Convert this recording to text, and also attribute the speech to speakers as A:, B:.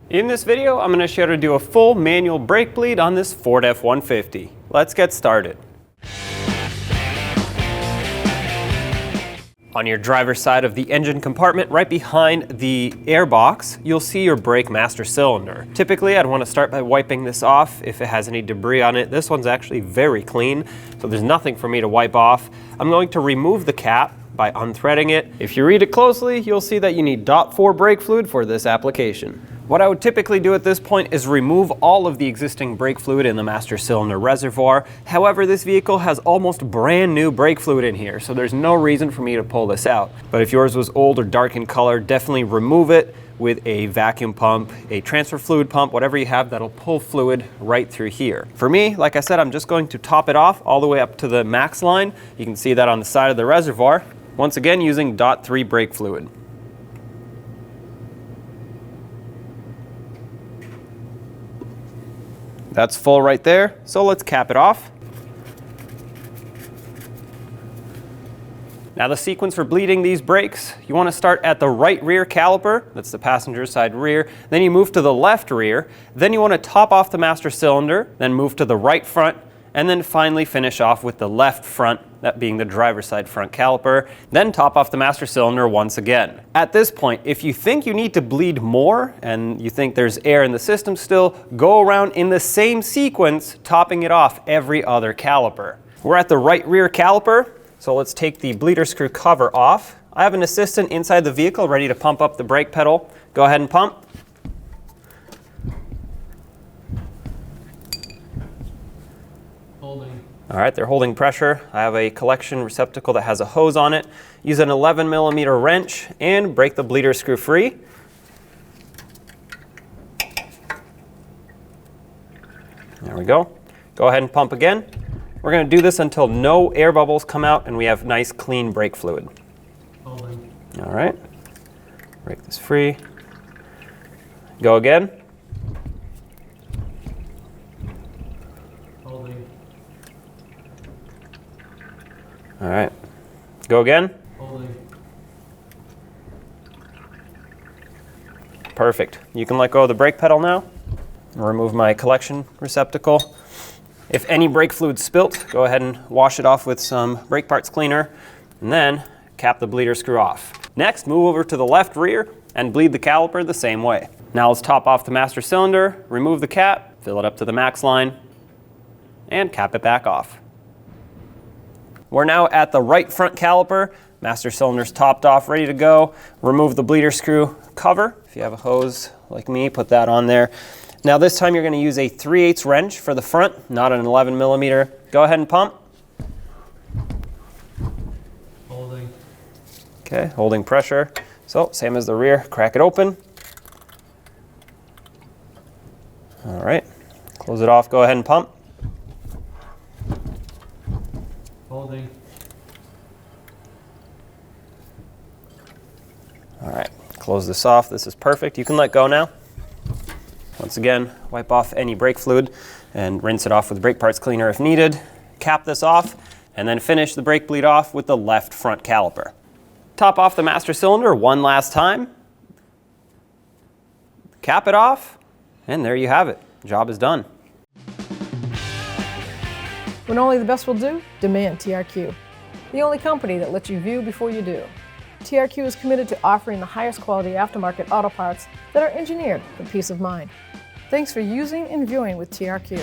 A: In this video, I'm going to show you how to do a full manual brake bleed on this Ford F-150. Let's get started. On your driver's side of the engine compartment, right behind the air box, you'll see your brake master cylinder. Typically, I'd want to start by wiping this off if it has any debris on it. This one's actually very clean, so there's nothing for me to wipe off. I'm going to remove the cap by unthreading it. If you read it closely, you'll see that you need .4 brake fluid for this application. What I would typically do at this point is remove all of the existing brake fluid in the master cylinder reservoir. However, this vehicle has almost brand new brake fluid in here, so there's no reason for me to pull this out. But if yours was old or dark in color, definitely remove it with a vacuum pump, a transfer fluid pump, whatever you have that'll pull fluid right through here. For me, like I said, I'm just going to top it off all the way up to the max line. You can see that on the side of the reservoir. Once again, using .3 brake fluid. That's full right there, so let's cap it off. Now the sequence for bleeding these brakes, you want to start at the right rear caliper, that's the passenger side rear, then you move to the left rear, then you want to top off the master cylinder, then move to the right front, and then finally finish off with the left front, that being the driver's side front caliper, then top off the master cylinder once again. At this point, if you think you need to bleed more and you think there's air in the system still, go around in the same sequence, topping it off every other caliper. We're at the right rear caliper, so let's take the bleeder screw cover off. I have an assistant inside the vehicle ready to pump up the brake pedal. Go ahead and pump. All right, they're holding pressure. I have a collection receptacle that has a hose on it. Use an 11mm wrench and break the bleeder screw free. There we go. Go ahead and pump again. We're going to do this until no air bubbles come out and we have nice clean brake fluid. Holding. All right, break this free. Go again. All right, go again. Holding. Perfect. You can let go of the brake pedal now. I'll remove my collection receptacle. If any brake fluid spilt, go ahead and wash it off with some brake parts cleaner, and then cap the bleeder screw off. Next, move over to the left rear and bleed the caliper the same way. Now let's top off the master cylinder, remove the cap, fill it up to the max line, and cap it back off. We're now at the right front caliper. Master cylinder's topped off, ready to go. Remove the bleeder screw cover. If you have a hose like me, put that on there. Now this time you're going to use a 3/8 wrench for the front, not an 11mm. Go ahead and pump. Holding. Okay, holding pressure. So same as the rear, crack it open. All right, close it off, go ahead and pump. Holding. All right, close this off. This is perfect. You can let go now. Once again, wipe off any brake fluid and rinse it off with brake parts cleaner if needed. Cap this off and then finish the brake bleed off with the left front caliper. Top off the master cylinder one last time. Cap it off, and there you have it. Job is done.
B: When only the best will do, demand TRQ. The only company that lets you view before you do. TRQ is committed to offering the highest quality aftermarket auto parts that are engineered for peace of mind. Thanks for using and viewing with TRQ.